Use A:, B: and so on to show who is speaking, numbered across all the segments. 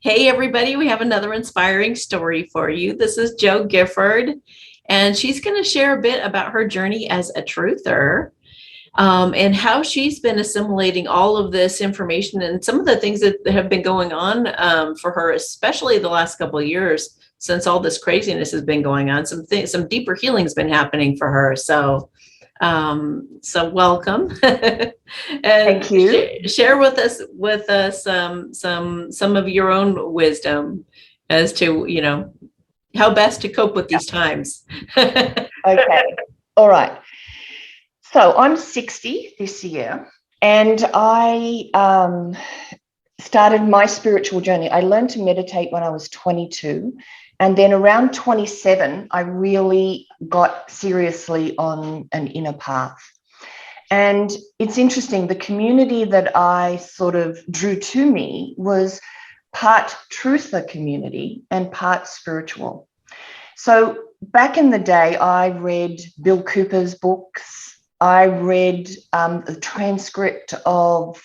A: Hey, everybody, we have another inspiring story for you. This is Jo Gifford, and she's going to share a bit about her journey as a truther, and how she's been assimilating all of this information and some of the things that have been going on for her, especially the last couple of years since all this craziness has been going on. Some deeper healing has been happening for her. So welcome. And
B: Thank you.
A: share with us some of your own wisdom as to how best to cope with these times.
B: Okay. All right. So I'm 60 this year, and I started my spiritual journey. I learned to meditate when I was 22. And then around 27, I really got seriously on an inner path. And it's interesting, the community that I sort of drew to me was part truther community and part spiritual. So back in the day, I read Bill Cooper's books. I read the transcript of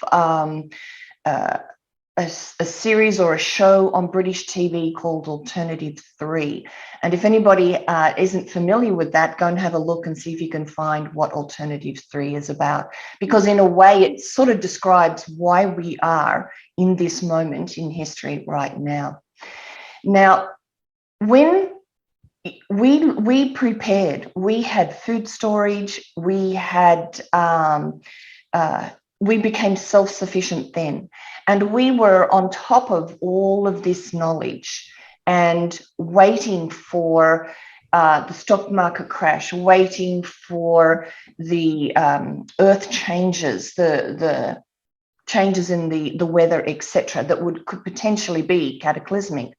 B: a series or a show on British TV called Alternative 3. And if anybody isn't familiar with that, go and have a look and see if you can find what Alternative 3 is about. Because in a way, it sort of describes why we are in this moment in history right now. Now, when we prepared, we had food storage, we became self-sufficient then. And we were on top of all of this knowledge and waiting for the stock market crash, waiting for the earth changes, the changes in the weather, etc., that could potentially be cataclysmic.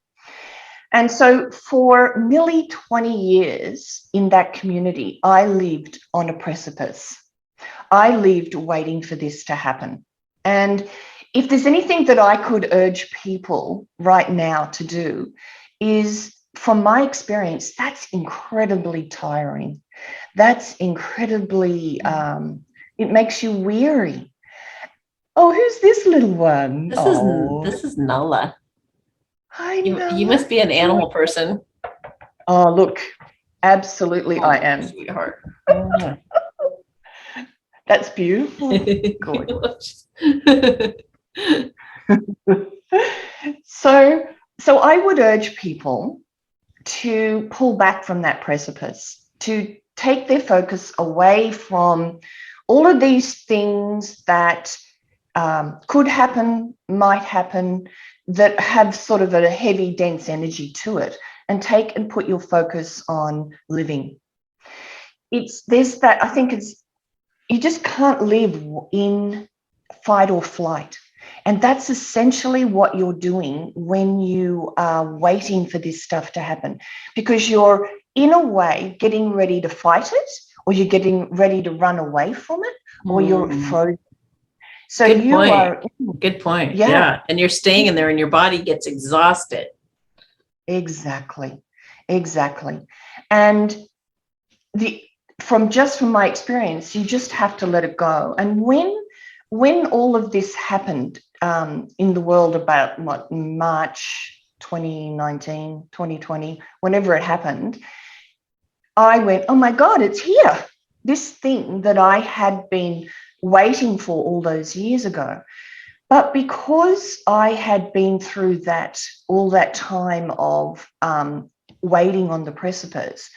B: And so for nearly 20 years in that community, I lived on a precipice. I lived waiting for this to happen. And if there's anything that I could urge people right now to do is, from my experience, that's incredibly tiring. That's incredibly, it makes you weary. Oh, who's this little one?
A: This is Nulla.
B: Hi,
A: You must be an animal person.
B: Oh, look, absolutely, I am.
A: Sweetheart.
B: That's beautiful. Gorgeous. So I would urge people to pull back from that precipice, to take their focus away from all of these things that could happen, might happen, that have sort of a heavy, dense energy to it, and take and put your focus on living. There's that, I think you just can't live in fight or flight. And that's essentially what you're doing when you are waiting for this stuff to happen, because you're, in a way, getting ready to fight it, or you're getting ready to run away from it, or you're frozen. So
A: Good point. Yeah. And you're staying in there and your body gets exhausted.
B: Exactly. And from my experience, you just have to let it go. And when all of this happened in the world about March 2019, 2020, whenever it happened, I went, oh my God, it's here. This thing that I had been waiting for all those years ago. But because I had been through all that time of waiting on the precipice,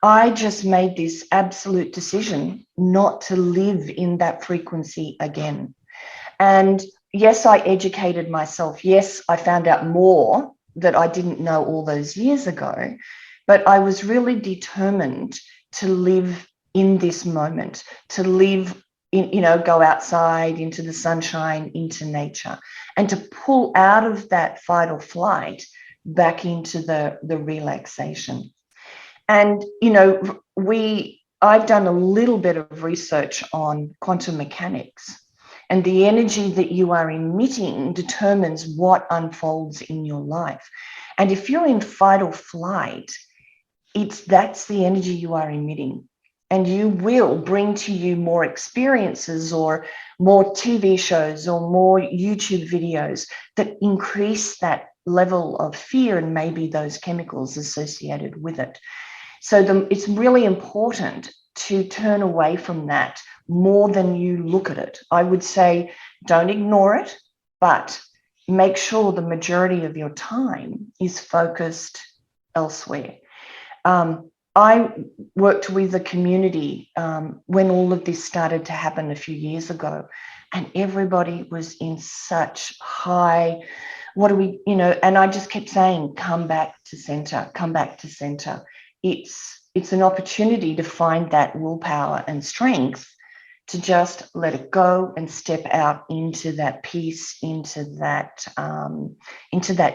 B: I just made this absolute decision not to live in that frequency again. And yes, I educated myself. Yes, I found out more that I didn't know all those years ago, but I was really determined to live in this moment, to live in, go outside into the sunshine, into nature, and to pull out of that fight or flight back into the relaxation. And, I've done a little bit of research on quantum mechanics, and the energy that you are emitting determines what unfolds in your life. And if you're in fight or flight, that's the energy you are emitting. And you will bring to you more experiences or more TV shows or more YouTube videos that increase that level of fear and maybe those chemicals associated with it. So it's really important to turn away from that more than you look at it. I would say don't ignore it, but make sure the majority of your time is focused elsewhere. I worked with a community when all of this started to happen a few years ago, and everybody was in such high, what do we, and I just kept saying, come back to center, come back to center. It's an opportunity to find that willpower and strength to just let it go and step out into that peace, into that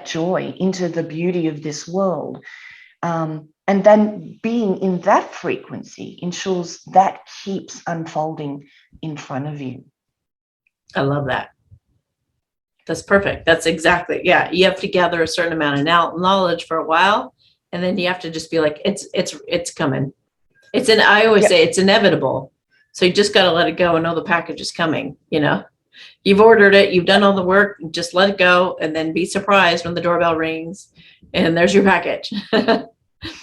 B: joy, into the beauty of this world. And then being in that frequency ensures that keeps unfolding in front of you.
A: I love that. That's perfect. That's exactly, yeah. You have to gather a certain amount of knowledge for a while, and then you have to just be like, it's coming. I always say it's inevitable. So you just got to let it go and know the package is coming. You've ordered it, you've done all the work, just let it go, and then be surprised when the doorbell rings and there's your package.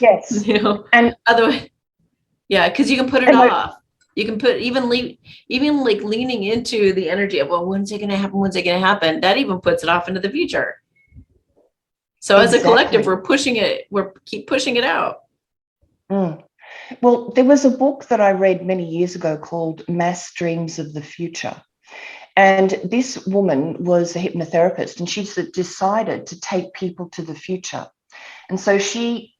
B: Yes.
A: And otherwise, yeah, because you can put it off. You can put even like leaning into the energy of, well, when's it going to happen? When's it going to happen? That even puts it off into the future. So as a collective, we keep pushing it out.
B: Well, there was a book that I read many years ago called Mass Dreams of the Future. And this woman was a hypnotherapist, and she decided to take people to the future. And so she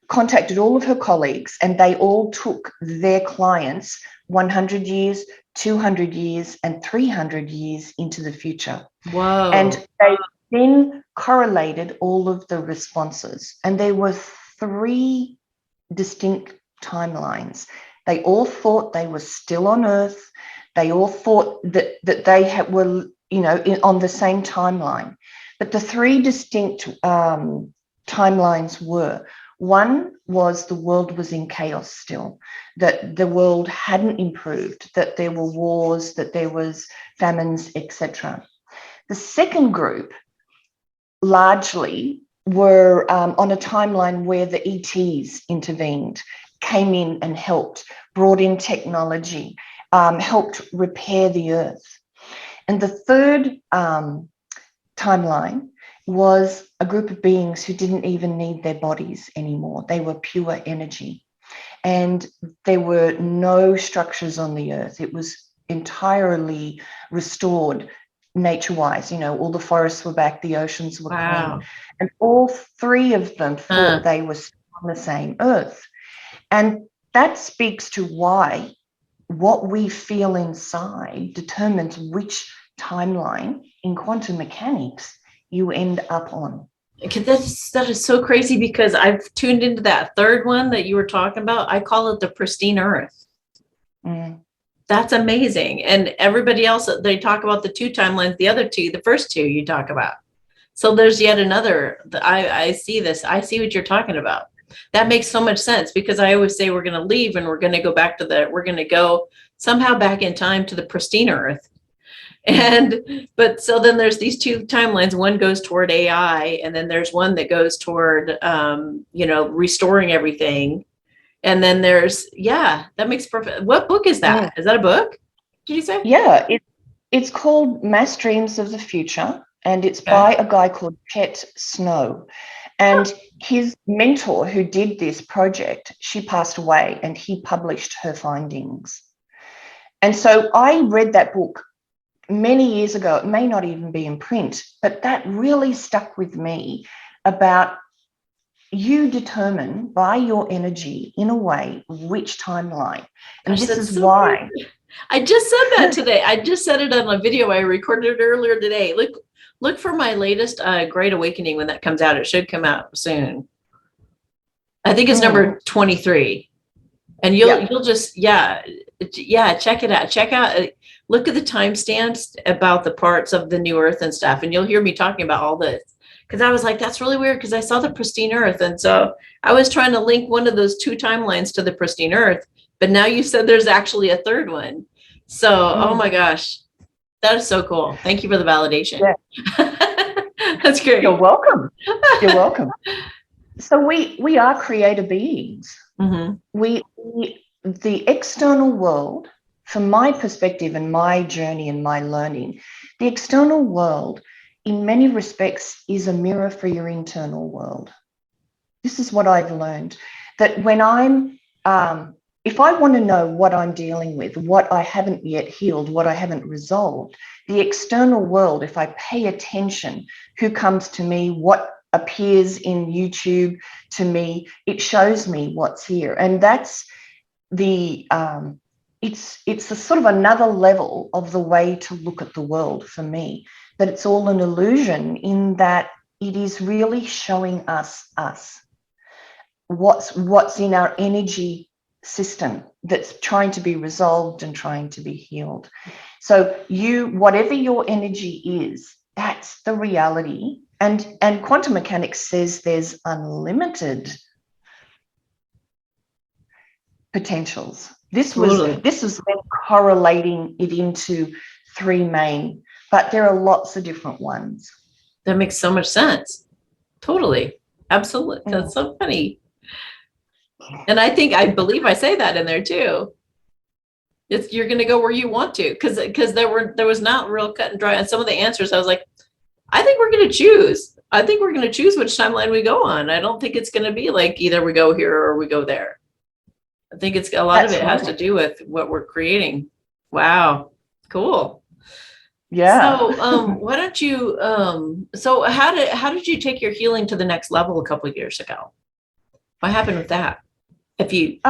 B: contacted all of her colleagues, and they all took their clients 100 years, 200 years, and 300 years into the future.
A: Whoa.
B: And they then correlated all of the responses. And there were 3 distinct timelines. They all thought they were still on Earth. They all thought that they were, on the same timeline. But the 3 distinct timelines were, one was the world was in chaos still, that the world hadn't improved, that there were wars, that there was famines, etc. The second group largely were on a timeline where the ETs intervened, came in and helped, brought in technology, helped repair the earth. And the third timeline was a group of beings who didn't even need their bodies anymore. They were pure energy. And there were no structures on the earth. It was entirely restored nature-wise. All the forests were back, the oceans were clean. And all 3 of them thought they were on the same earth. And that speaks to why what we feel inside determines which timeline in quantum mechanics you end up on.
A: That is so crazy, because I've tuned into that third one that you were talking about. I call it the pristine earth. That's amazing. And everybody else, they talk about the 2 timelines, the other 2, the first 2 you talk about. So there's yet another. I see this. I see what you're talking about. That makes so much sense, because I always say we're going to leave and we're going to go back to we're going to go somehow back in time to the pristine earth. But so then there's these 2 timelines. One goes toward AI, and then there's one that goes toward, restoring everything. And then there's, that makes perfect. What book is that? Is that a book? Did you say?
B: Yeah, it's called Mass Dreams of the Future, and it's by a guy called Chet Snow. And his mentor who did this project, she passed away, and he published her findings. And so I read that book many years ago. It may not even be in print, but that really stuck with me about you determine by your energy, in a way, which timeline. And this is so why.
A: Crazy. I just said that today. I just said it on a video I recorded earlier today. Look for my latest Great Awakening when that comes out. It should come out soon. I think it's number 23. And you'll just, check it out. Check out, look at the timestamps about the parts of the new earth and stuff. And you'll hear me talking about all this. Because I was like, that's really weird, because I saw the pristine earth. And so I was trying to link one of those 2 timelines to the pristine earth. But now you said there's actually a third one. So, oh my gosh, That is so cool. Thank you for the validation.
B: Yeah.
A: That's great.
B: You're welcome. You're welcome. So we are creator beings.
A: Mm-hmm.
B: The external world, from my perspective and my journey and my learning, the external world, in many respects, is a mirror for your internal world. This is what I've learned, that when if I want to know what I'm dealing with, what I haven't yet healed, what I haven't resolved, the external world, if I pay attention, who comes to me, what appears in YouTube to me, it shows me what's here. And that's it's a sort of another level of the way to look at the world for me, that it's all an illusion, in that it is really showing us what's in our energy system that's trying to be resolved and trying to be healed. So whatever your energy is, that's the reality. And quantum mechanics says there's unlimited potentials. This was then correlating it into three main, but there are lots of different ones.
A: That makes so much sense. Totally. Absolutely. That's so funny. And I believe I say that in there too. You're going to go where you want to, because there was not real cut and dry. And some of the answers, I was like, I think we're going to choose. I think we're going to choose which timeline we go on. I don't think it's going to be like either we go here or we go there. I think it's a lot of it has to do with what we're creating. Wow. Cool.
B: Yeah.
A: So why don't you so how did you take your healing to the next level a couple of years ago? What happened with that? If you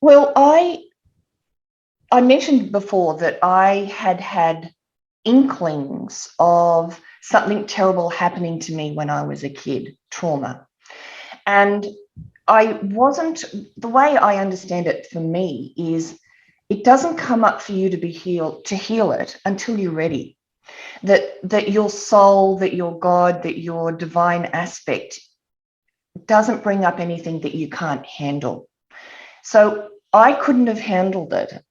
B: well, I mentioned before that I had inklings of something terrible happening to me when I was a kid, trauma. And the way I understand it for me is, it doesn't come up for you to heal it until you're ready. That your soul, that your God, that your divine aspect doesn't bring up anything that you can't handle. So I couldn't have handled it.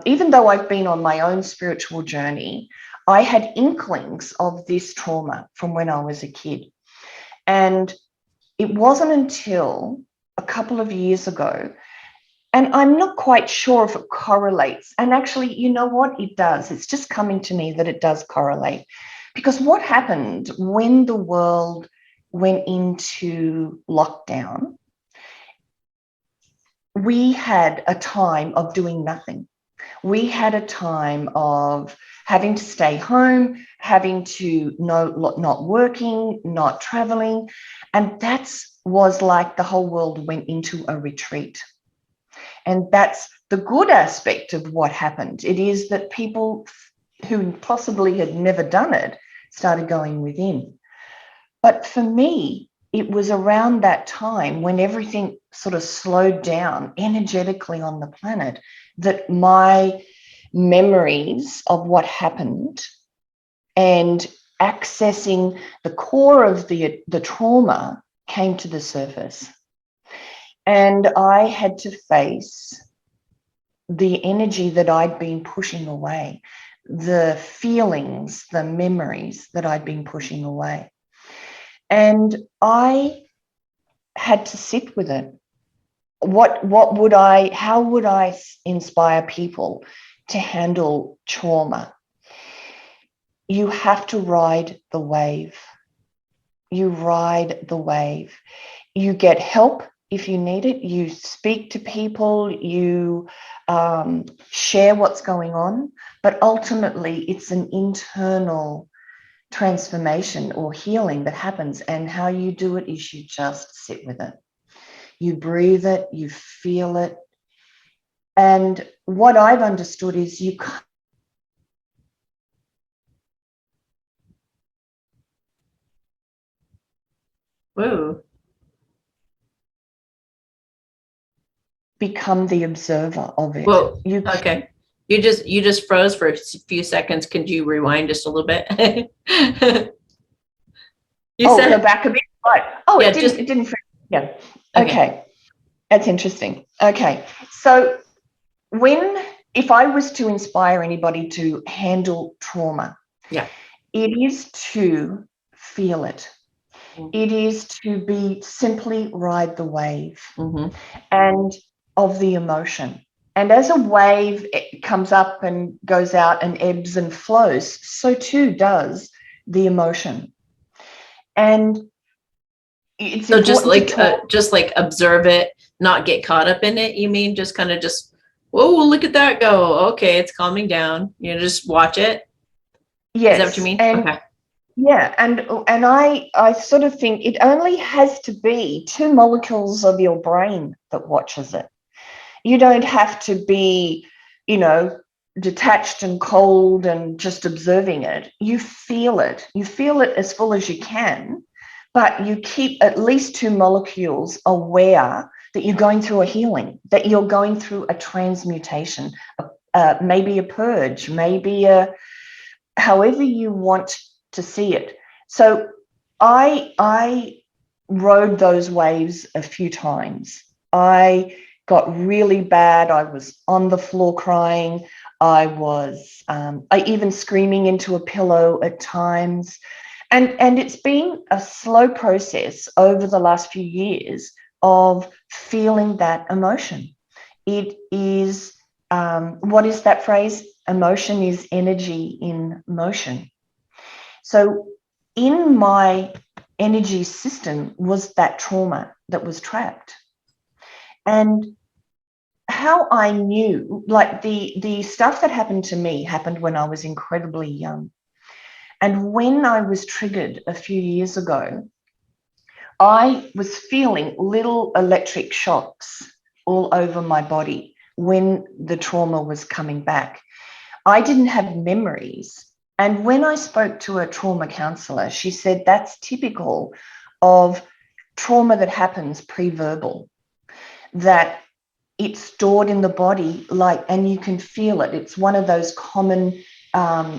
B: Even though I've been on my own spiritual journey, I had inklings of this trauma from when I was a kid. And it wasn't until a couple of years ago, and I'm not quite sure if it correlates. And actually, you know what? It does. It's just coming to me that it does correlate. Because what happened when the world went into lockdown, we had a time of doing nothing. We had a time of having to stay home, having to not working, not traveling. And that was like the whole world went into a retreat. And that's the good aspect of what happened. It is that people who possibly had never done it started going within. But for me, it was around that time when everything sort of slowed down energetically on the planet, that my memories of what happened and accessing the core of the trauma came to the surface. And I had to face the energy that I'd been pushing away, the feelings, the memories that I'd been pushing away. And I had to sit with it. How would I inspire people to handle trauma? You have to ride the wave. You ride the wave. You get help if you need it. You speak to people, you share what's going on, but ultimately it's an internal transformation or healing that happens. And how you do it is you just sit with it. You breathe it, you feel it. And what I've understood is you can't become the observer of it.
A: Well, okay. You just froze for a few seconds. Could you rewind just a little bit?
B: Go back a bit. Right. Oh, yeah, it didn't. Yeah. Okay. That's interesting. Okay. So when if I was to inspire anybody to handle trauma,
A: Yeah.
B: it is to feel it.
A: Mhm.
B: It is to be simply ride the wave
A: Mhm.
B: and of the emotion. And as a wave it comes up and goes out and ebbs and flows, so too does the emotion. And it's
A: So
B: important to talk.
A: just like observe it, not get caught up in it. You mean just kind of just, whoa, look at that go. Okay, it's calming down. You know, just watch it. Is that what you
B: Yes,
A: mean?
B: and
A: Okay.
B: yeah, and I sort of think it only has to be two molecules of your brain that watches it. You don't have to be, you know, detached and cold and just observing it. You feel it. You feel it as full as you can, but you keep at least two molecules aware that you're going through a healing, that you're going through a transmutation, maybe a purge, maybe a however you want to see it. So I rode those waves a few times. I got really bad. I was on the floor crying. I even screaming into a pillow at times. And it's been a slow process over the last few years of feeling that emotion. It is, what is that phrase? Emotion is energy in motion. So in my energy system was that trauma that was trapped. And how I knew, like the stuff that happened to me happened when I was incredibly young. And when I was triggered a few years ago, I was feeling little electric shocks all over my body when the trauma was coming back. I didn't have memories. And when I spoke to a trauma counselor, she said that's typical of trauma that happens pre-verbal, that it's stored in the body, like, and you can feel it. It's one of those common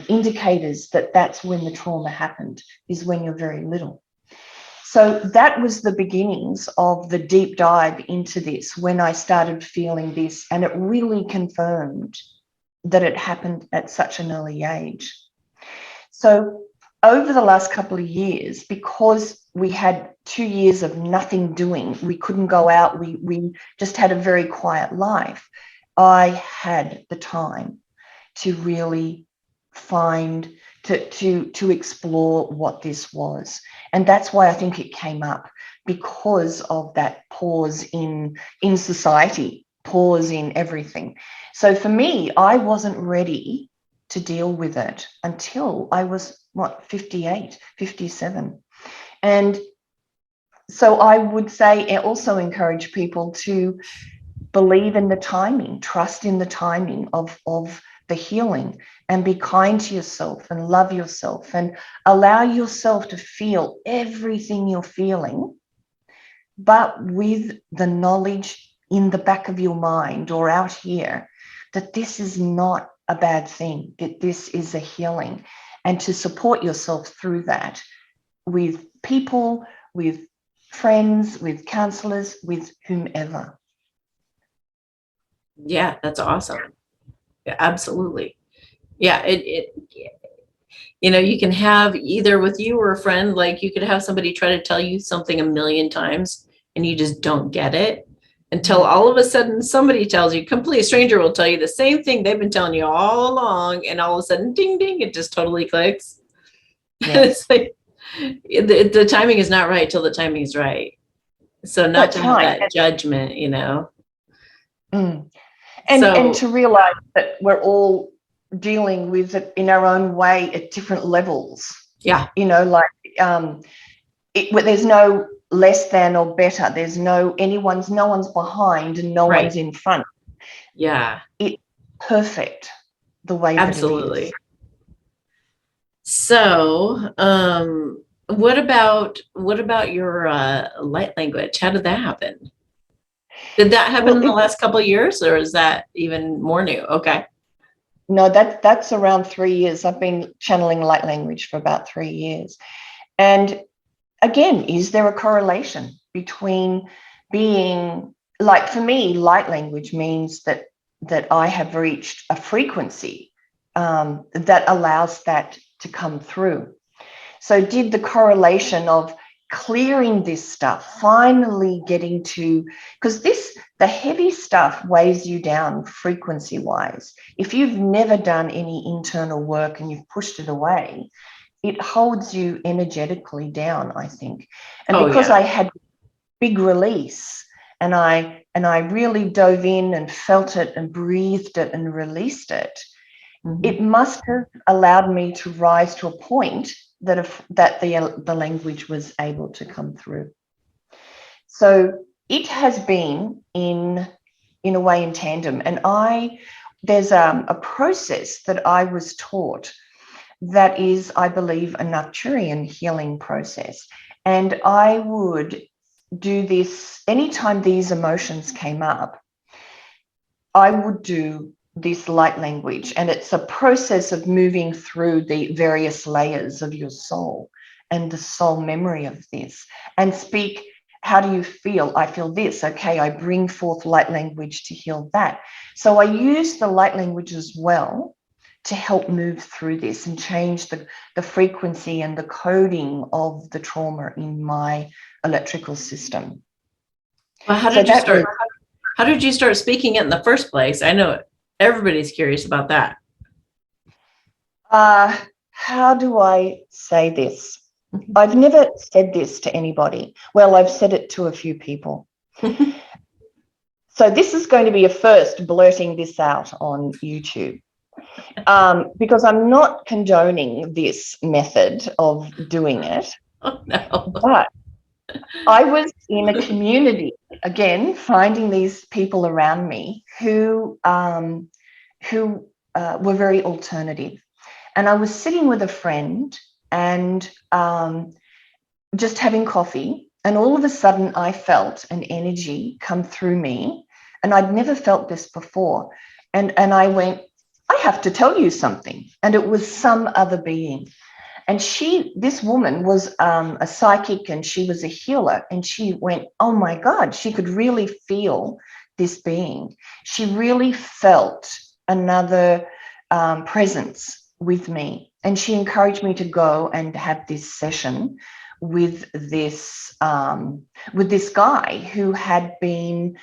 B: indicators that that's when the trauma happened, is when you're very little. So that was the beginnings of the deep dive into this, when I started feeling this, and it really confirmed that it happened at such an early age. So over the last couple of years, because we had 2 years of nothing doing, we couldn't go out, we just had a very quiet life, I had the time to really find, to explore what this was. And that's why I think it came up, because of that pause in society, pause in everything. So for me, I wasn't ready to deal with it until I was, 58, 57. And so I would say, and also encourage people to believe in the timing, trust in the timing of the healing, and be kind to yourself and love yourself and allow yourself to feel everything you're feeling, but with the knowledge in the back of your mind or out here that this is not a bad thing, that this is a healing, and to support yourself through that with people, with friends, with counselors, with whomever.
A: Yeah, that's awesome. Yeah, absolutely. Yeah, you know, you can have either with you or a friend, like you could have somebody try to tell you something a million times and you just don't get it until all of a sudden somebody tells you, complete stranger will tell you the same thing they've been telling you all along, and all of a sudden, ding, ding, it just totally clicks.
B: Yes.
A: It's like the timing is not right till the timing is right. So not
B: That's
A: to have
B: right.
A: that judgment, you know.
B: Mm. And
A: So
B: to realize that we're all dealing with it in our own way at different levels.
A: yeah,
B: You know, like there's no less than or better. There's no one's behind and no
A: right.
B: one's in front.
A: Yeah,
B: It's perfect the way that it is.
A: absolutely. So, what about your light language? How did that happen? Did that happen
B: Well,
A: in the last couple of years, or is that even more new? Okay.
B: no, that's around 3 years. I've been channeling light language for about 3 years. And again, is there a correlation between being, like, for me, light language means that that I have reached a frequency that allows that to come through. So did the correlation of clearing this stuff, finally getting to, because the heavy stuff weighs you down frequency wise. If you've never done any internal work and you've pushed it away, it holds you energetically down, I think. And because I had big release and I really dove in and felt it and breathed it and released it, it must have allowed me to rise to a point that the language was able to come through. So it has been in a way in tandem. And there's a process that I was taught that is, I believe, a Nocturian healing process. And I would do this anytime these emotions came up. I would do this light language, and it's a process of moving through the various layers of your soul and the soul memory of this, and speak, how do you feel? I feel this. Okay, I bring forth light language to heal that. So I use the light language as well to help move through this and change the frequency and the coding of the trauma in my electrical system.
A: Well, how did you start speaking it in the first place? I know everybody's curious about that.
B: How do I say this? I've never said this to anybody. Well, I've said it to a few people. So this is going to be a first, blurting this out on YouTube, because I'm not condoning this method of doing it.
A: Oh, no.
B: But I was in a community, again, finding these people around me who were very alternative. And I was sitting with a friend and just having coffee, and all of a sudden I felt an energy come through me, and I'd never felt this before. And I went, I have to tell you something. And it was some other being. And this woman was a psychic, and she was a healer. And she went, oh my God, she could really feel this being. She really felt another presence with me. And she encouraged me to go and have this session with this guy who had been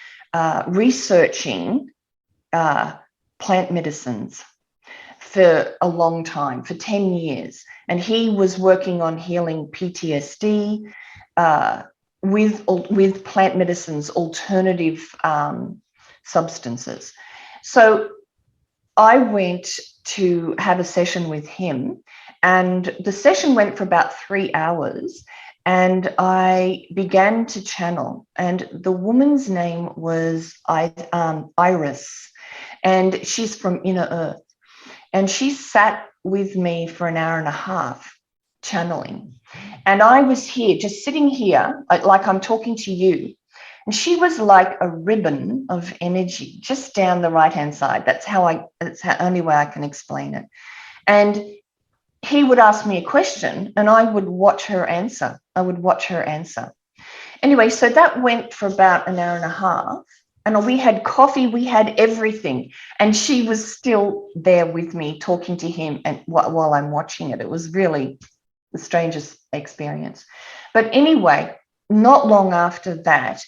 B: researching plant medicines for a long time, for 10 years. And he was working on healing PTSD with plant medicines, alternative substances. So I went to have a session with him, and the session went for about 3 hours, and I began to channel, and the woman's name was Iris, and she's from Inner Earth. And she sat with me for an hour and a half channeling. And I was here, just sitting here, like I'm talking to you. And she was like a ribbon of energy just down the right-hand side. That's the only way I can explain it. And he would ask me a question, and I would watch her answer. Anyway, so that went for about an hour and a half. And we had coffee, we had everything. And she was still there with me talking to him, and while I'm watching it. It was really the strangest experience. But anyway, not long after that,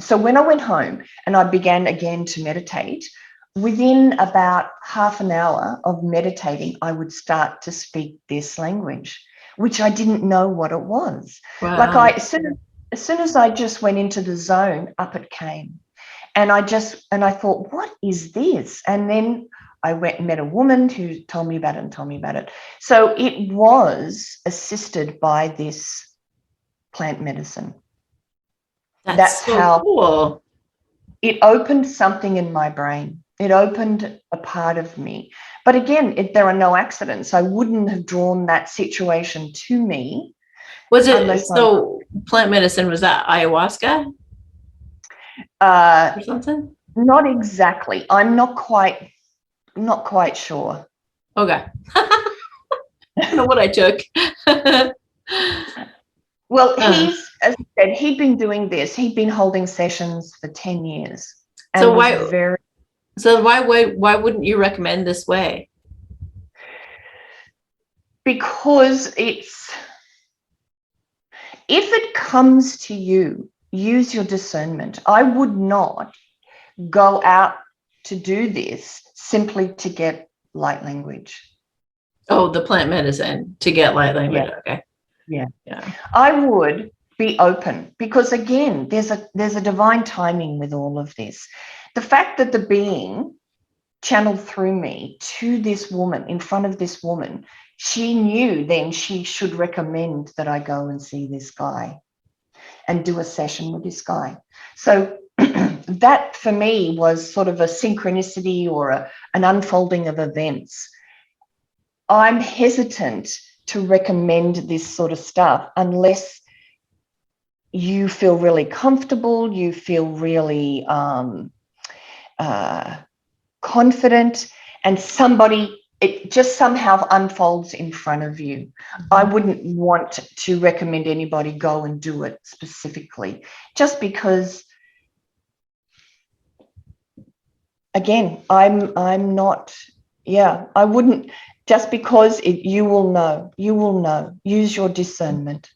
B: so when I went home and I began again to meditate, within about half an hour of meditating, I would start to speak this language, which I didn't know what it was.
A: Wow.
B: Like as soon as I just went into the zone, up it came. And I thought, what is this? And then I went and met a woman who told me about it. So it was assisted by this plant medicine. That's
A: so
B: how
A: cool.
B: It opened something in my brain. It opened a part of me. But again, there are no accidents. I wouldn't have drawn that situation to me.
A: Was it plant medicine? Was that ayahuasca? Or something?
B: Not exactly. I'm not quite sure.
A: Okay. I don't know what I took.
B: Well, as I said, he'd been doing this. He'd been holding sessions for 10 years.
A: So why? So why wouldn't you recommend this way?
B: Because if it comes to you, use your discernment. I would not go out to do this simply to get light language.
A: Oh, the plant medicine to get light language.
B: Yeah.
A: Okay.
B: Yeah. I would be open because, again, there's a divine timing with all of this. The fact that the being channeled through me to this woman, in front of this woman, she knew then she should recommend that I go and see this guy and do a session with this guy. So that for me was sort of a synchronicity or an unfolding of events. I'm hesitant to recommend this sort of stuff unless you feel really comfortable, you feel really confident, and it just somehow unfolds in front of you. I wouldn't want to recommend anybody go and do it specifically, just because, again, I'm not, I wouldn't, just because you will know, use your discernment.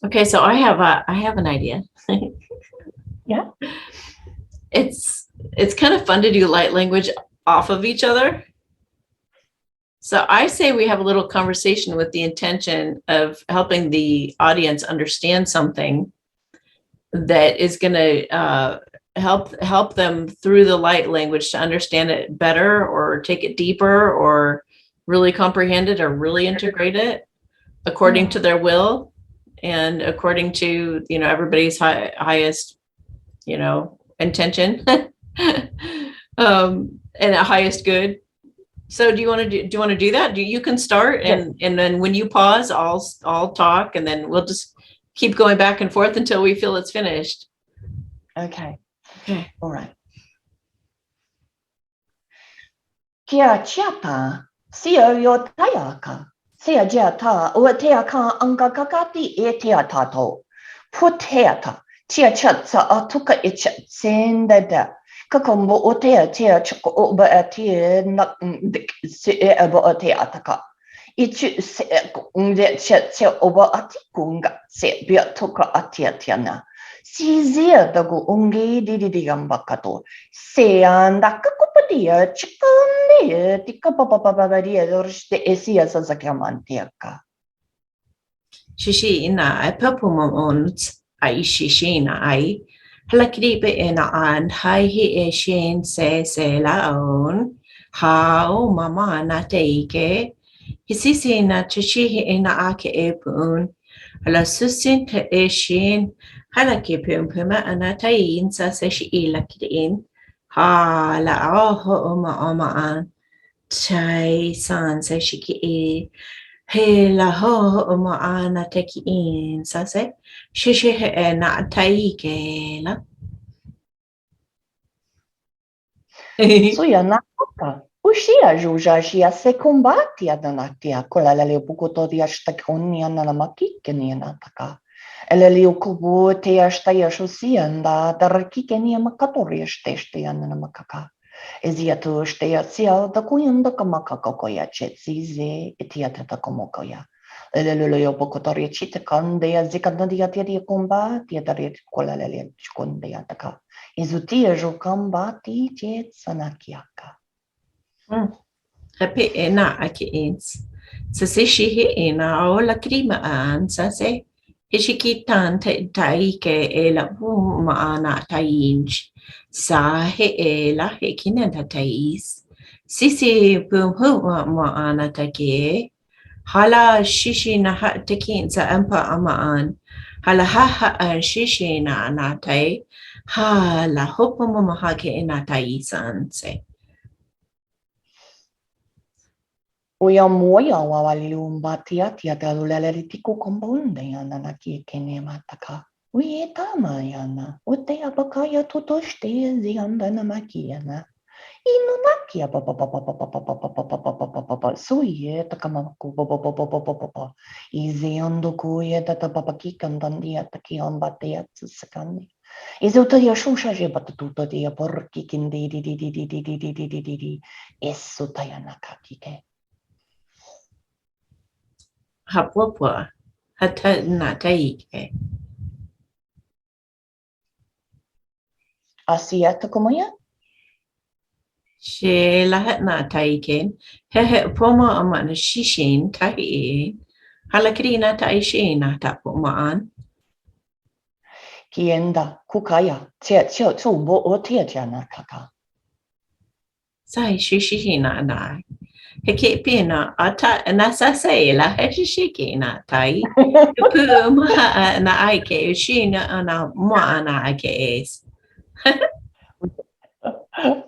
A: Okay, so I have an idea.
B: Yeah.
A: It's kind of fun to do light language off of each other. So I say we have a little conversation with the intention of helping the audience understand something that is going to help them through the light language to understand it better or take it deeper or really comprehend it or really integrate it according to their will and according to, everybody's highest, intention and a highest good. So do you want to do that? You can start and then when you pause, I'll talk and then we'll just keep going back and forth until we feel it's finished.
B: Okay.
A: Okay.
B: All right. Kia chiata, sia yo tayaka, sia jata, o teaka angakakati e teatato, puteata, tia chatsa atuka itcha sendada, kakombo o tea chako oba atia nak dik se abo teataka. Ichu se unde chat oba atikunga se biatoka atiatiana. Sizia dago ungi di gambakato, se anda kakupatia chikundia tika papaparia dorste esia sasakamantiaka.
A: Shishi ina I papuma ont I shishi na I halakribe ina and hai he shin se la on how mama na teike hisisi na chishi ina ake epun hala susin te shin halaki puma anatain sa se shi ilakrin ha la oh oma an chai san se shiki he la ho ma ana teki in sa se she na taike la
B: Suya nakaka. Ushia juja shia se combati adanatia kola la leo bukoto di ashtakoni anana makikeni anataka. Ele leo kubu te ashtaya shosianda darakikeni makatori ashteshte anana makaka. Ezia tu ashtea sia da kuyanda kamakaka koya chetsize etiata komokoya. Ele leo bukotori chite kande azikanadia tia komba tia darit kola la leo chikonde ataka. Izutia jo kambati jet sanakiaka.
A: happy ena ake ins sa se she ena o la krima an sa se hishikitan taike e la ma ana tainj sa he la he kinenta tais sisi pum ma ana take hala shishi na ha tekin sa ampa amaan hala ha an shishi na tai hala hopo mo mahake ina tai san se
B: Oya moya wawaliumba tia talulele tiku kombunde yana naki kene mataka. Uye tama yana. Ute abakaya totoshte zianda namakiana. Inunakia papa papa papa papa papa papa papa papa suye takamaku papa papa papa papa iziando kuye tata papa kikandandia takiambatea tsakani izuta ya shusha je batuta dia porki kindi di di di di di di di di di di di esso tayanaka kike
A: Hapwapwa. Hata na taike.
B: asiata komoya
A: She lahat na taiken. Hehe poma ama na shishin tahi. Halakiri na taishe na tapumaan.
B: kienda kukaya tia bo o tia jana kaka
A: Sai shishishi na. Heke pina ata nasa say la heshishiki na tai. Pu ma na aike shina na ma na aike es.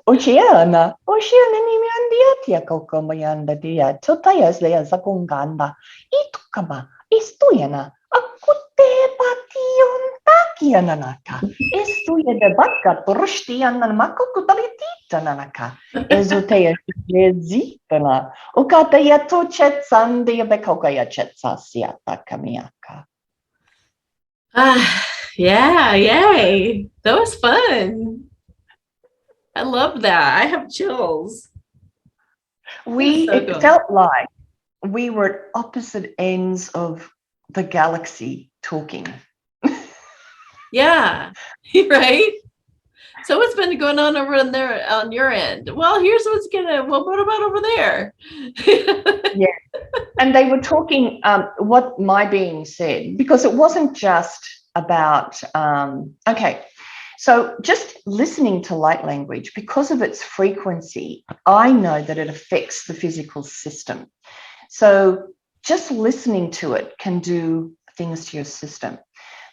B: Oceana ni miandia tia koko mayanda dia totayas lea sakunganda itukama istuyana akute pation takiana naka istuya de baka torstiana makokutalitita nanaka ezotea lezitana ukata ya to chet sandia bekoka ya chet sasiata kamiaka.
A: Yeah, yay. That was fun. I love that. I have chills.
B: It felt like we were at opposite ends of the galaxy talking.
A: Yeah, right. So what's been going on over there on your end? Well, here's what about over there?
B: Yeah. And they were talking what my being said, because it wasn't just about, okay, so just listening to light language, because of its frequency, I know that it affects the physical system. So just listening to it can do things to your system.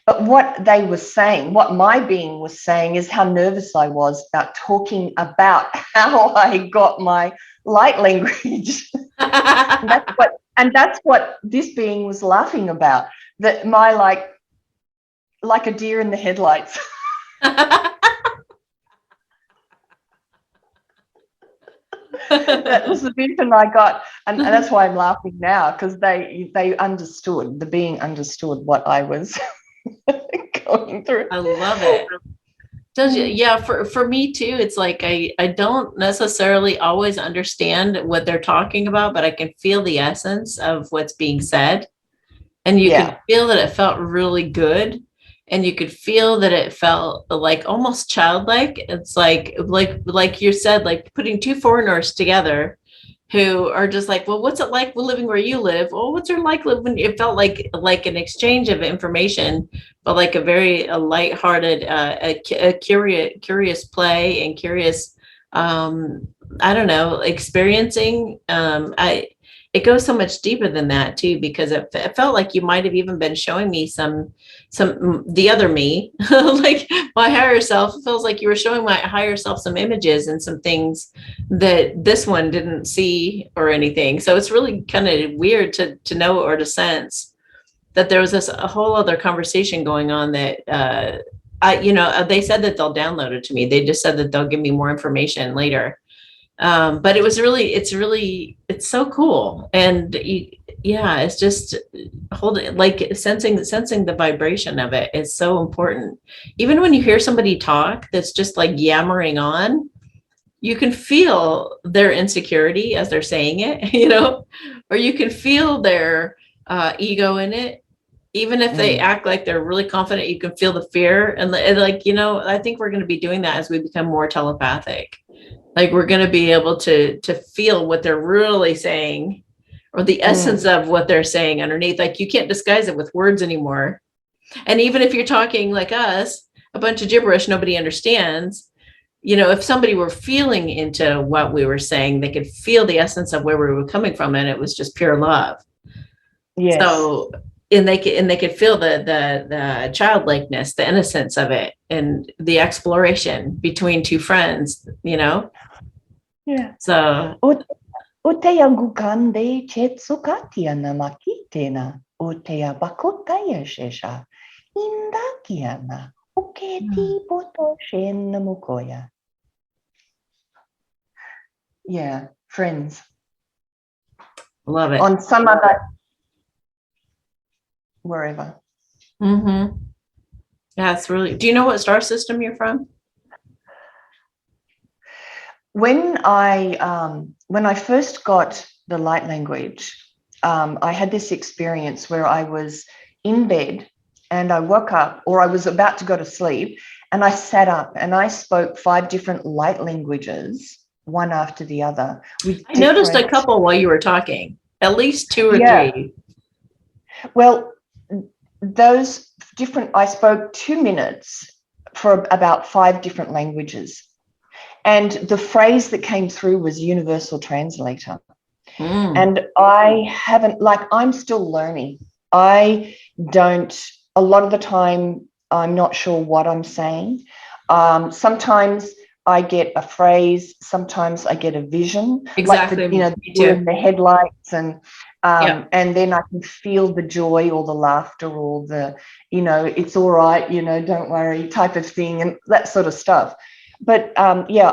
B: But what they were saying, what my being was saying, is how nervous I was about talking about how I got my light language. and that's what this being was laughing about. That my like a deer in the headlights. That was the vision I got, and that's why I'm laughing now, because they understood. The being understood what I was going through.
A: I love it. Yeah, for me too, it's like I don't necessarily always understand what they're talking about, but I can feel the essence of what's being said. And you could feel that it felt really good. And you could feel that it felt like almost childlike. It's like you said, like putting two foreigners together who are just like, well, what's it like living where you live? Well, what's it like living? It felt like an exchange of information, but like a very lighthearted, a curious play and curious, I don't know, experiencing. It goes so much deeper than that too, because it felt like you might have even been showing me some the other me, like my higher self. It feels like you were showing my higher self some images and some things that this one didn't see or anything. So it's really kind of weird to know or to sense that there was a whole other conversation going on that they said that they'll download it to me. They just said that they'll give me more information later. But it's so cool. And it's just holding, like sensing the vibration of it is so important. Even when you hear somebody talk that's just like yammering on, you can feel their insecurity as they're saying it, or you can feel their ego in it. Even if they act like they're really confident, you can feel the fear. And I think we're going to be doing that as we become more telepathic. Like we're going to be able to feel what they're really saying, or the essence of what they're saying underneath. Like you can't disguise it with words anymore. And even if you're talking like us, a bunch of gibberish nobody understands, if somebody were feeling into what we were saying, they could feel the essence of where we were coming from, and it was just pure love.
B: Yes.
A: So, and they could feel the childlikeness, the innocence of it, and the exploration between two friends,
B: Yeah.
A: So
B: Utea gukande chetsukatia namakitena. Utea bakotaya shesha. Indakiana. Uketi boto shen mukoya. Yeah, friends.
A: Love it.
B: On some other, wherever.
A: Mm-hmm. Yeah, it's really. Do you know what star system you're from?
B: When I first got the light language, I had this experience where I was in bed and I woke up, or I was about to go to sleep, and I sat up and I spoke 5 different light languages, one after the other, with
A: I noticed a
B: different.
A: couple while you were talking, at least 2 or
B: Yeah.
A: 3.
B: Well, those different. I spoke 2 minutes for about 5 different languages. And the phrase that came through was universal translator. And I haven't, like, I'm still learning. A lot of the time, I'm not sure what I'm saying. Sometimes I get a phrase, sometimes I get a vision,
A: Exactly.
B: like
A: Me too.
B: the headlights, and
A: Yeah.
B: then I can feel the joy or the laughter or the, it's all right, don't worry type of thing, and that sort of stuff. But yeah,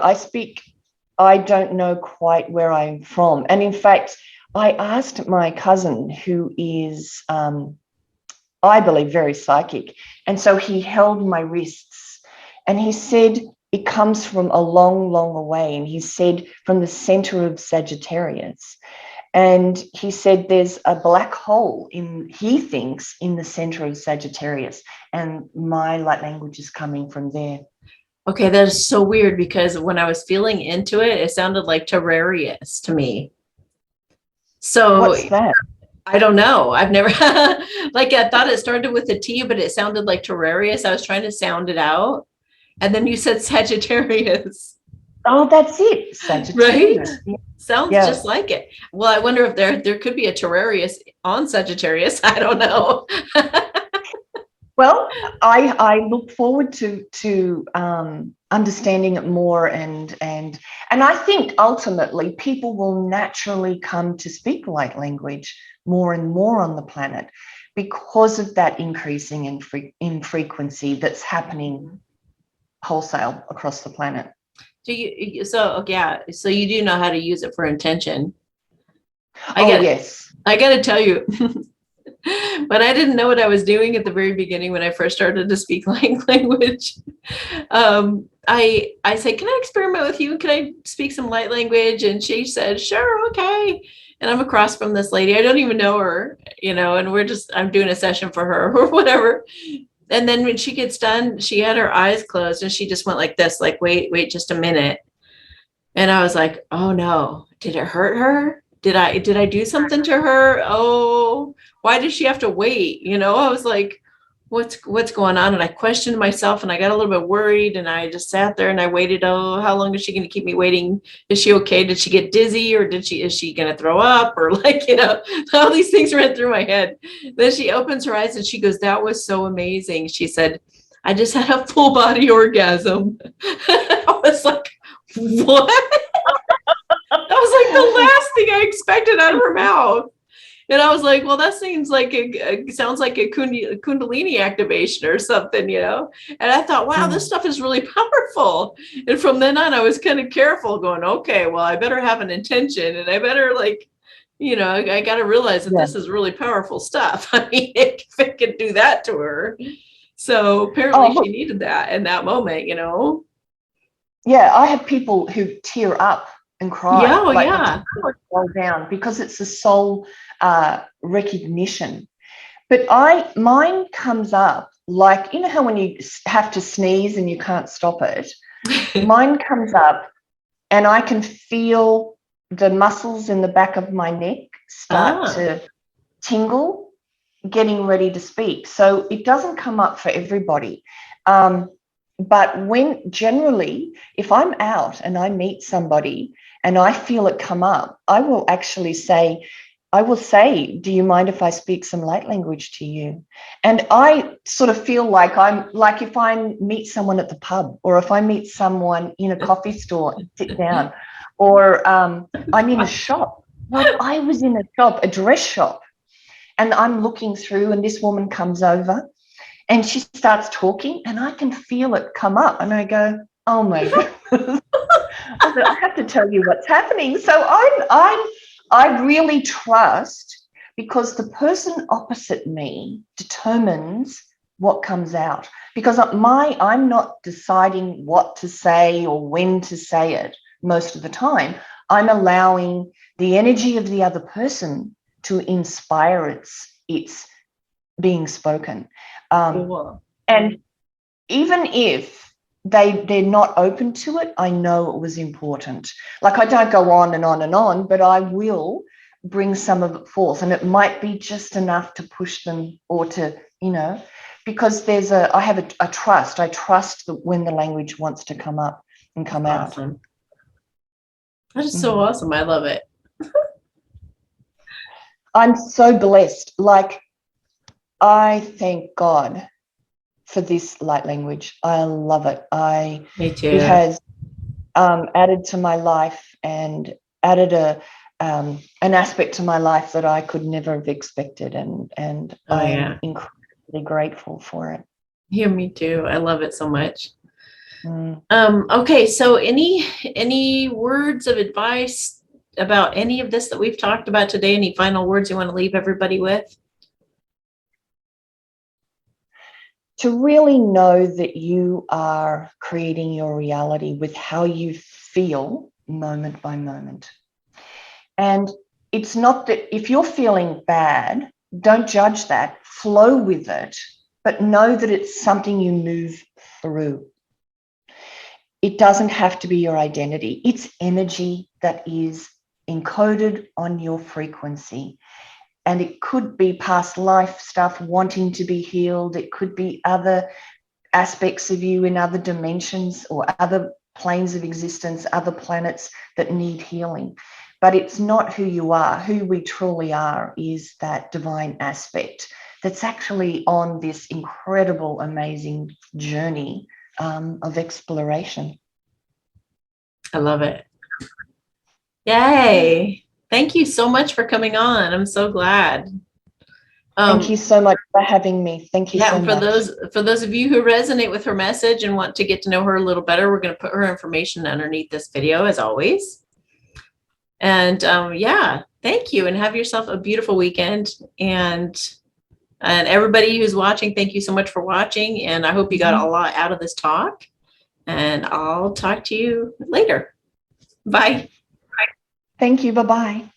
B: I don't know quite where I'm from. And in fact, I asked my cousin, who is, I believe, very psychic. And so he held my wrists and he said, it comes from a long, long away. And he said, from the center of Sagittarius. And he said, there's a black hole he thinks, in the center of Sagittarius. And my light language is coming from there.
A: Okay, that is so weird because when I was feeling into it, it sounded like Terrarius to me. So
B: What's that?
A: I don't know. I've never like I thought it started with a T, but it sounded like Terrarius. I was trying to sound it out. And then you said Sagittarius.
B: Oh, that's it.
A: Right?
B: Sagittarius.
A: Sounds
B: Yeah.
A: just like it. Well, I wonder if there could be a Terrarius on Sagittarius. I don't know.
B: Well, I look forward to understanding it more, and I think ultimately people will naturally come to speak light language more and more on the planet because of that increasing in frequency that's happening wholesale across the planet.
A: So you do know how to use it for intention.
B: Oh, yes.
A: I got to tell you, but I didn't know what I was doing at the very beginning when I first started to speak language. I said, "Can I experiment with you? Can I speak some light language?" And she said, "Sure, okay." And I'm across from this lady. I don't even know her, and I'm doing a session for her or whatever. And then when she gets done, she had her eyes closed and she just went like this, like, wait just a minute. And I was like, oh no, did it hurt her? Did I do something to her? Oh, why does she have to wait? I was like, what's going on? And I questioned myself and I got a little bit worried and I just sat there and I waited. Oh, how long is she going to keep me waiting? Is she okay? Did she get dizzy or is she going to throw up or all these things ran through my head. Then she opens her eyes and she goes, that was so amazing. She said, I just had a full body orgasm. I was like, what? That was like the last thing I expected out of her mouth. And I was like, well, that seems like it sounds like a Kundalini activation or something. And I thought, wow, this stuff is really powerful. And from then on, I was kind of careful going, okay, well, I better have an intention and I better I got to realize that this is really powerful stuff. I mean, if it could do that to her. So apparently she needed that in that moment.
B: Yeah, I have people who tear up and cry,
A: Yeah,
B: like
A: yeah.
B: the tears roll down because it's a soul recognition. But mine comes up like, how when you have to sneeze and you can't stop it, mine comes up and I can feel the muscles in the back of my neck start to tingle, getting ready to speak. So it doesn't come up for everybody. But generally, if I'm out and I meet somebody and I feel it come up, I will say, do you mind if I speak some light language to you? And I sort of feel like I'm like, if I meet someone at the pub or if I meet someone in a coffee store and sit down, or I'm in a shop, like I was in a shop, a dress shop, and I'm looking through and this woman comes over and she starts talking and I can feel it come up and I go, oh my God. I have to tell you what's happening. So I really trust, because the person opposite me determines what comes out. Because I'm not deciding what to say or when to say it most of the time. I'm allowing the energy of the other person to inspire its being spoken.
A: Cool.
B: And even if they're not open to it, I know it was important. Like, I don't go on and on and on, but I will bring some of it forth, and it might be just enough to push them, or to, because I have a trust. I trust that when the language wants to come up and come out.
A: Awesome. That is so awesome. I love it.
B: I'm so blessed. Like, I thank God for this light language. I love it.
A: Me too.
B: It has added to my life, and added an aspect to my life that I could never have expected, and I'm incredibly grateful for it.
A: Yeah, me too. I love it so much. Okay, so any words of advice about any of this that we've talked about today? Any final words you want to leave everybody with?
B: To really know that you are creating your reality with how you feel moment by moment. And it's not that if you're feeling bad, don't judge that, flow with it, but know that it's something you move through. It doesn't have to be your identity. It's energy that is encoded on your frequency. And it could be past life stuff wanting to be healed. It could be other aspects of you in other dimensions or other planes of existence, other planets that need healing. But it's not who you are. Who we truly are is that divine aspect that's actually on this incredible, amazing journey of exploration.
A: I love it. Yay. Thank you so much for coming on. I'm so glad.
B: Thank you so much for having me. Thank you so much.
A: For those of you who resonate with her message and want to get to know her a little better, we're going to put her information underneath this video, as always. And thank you, and have yourself a beautiful weekend. And everybody who's watching, thank you so much for watching. And I hope you got a lot out of this talk. And I'll talk to you later. Bye.
B: Thank you. Bye-bye.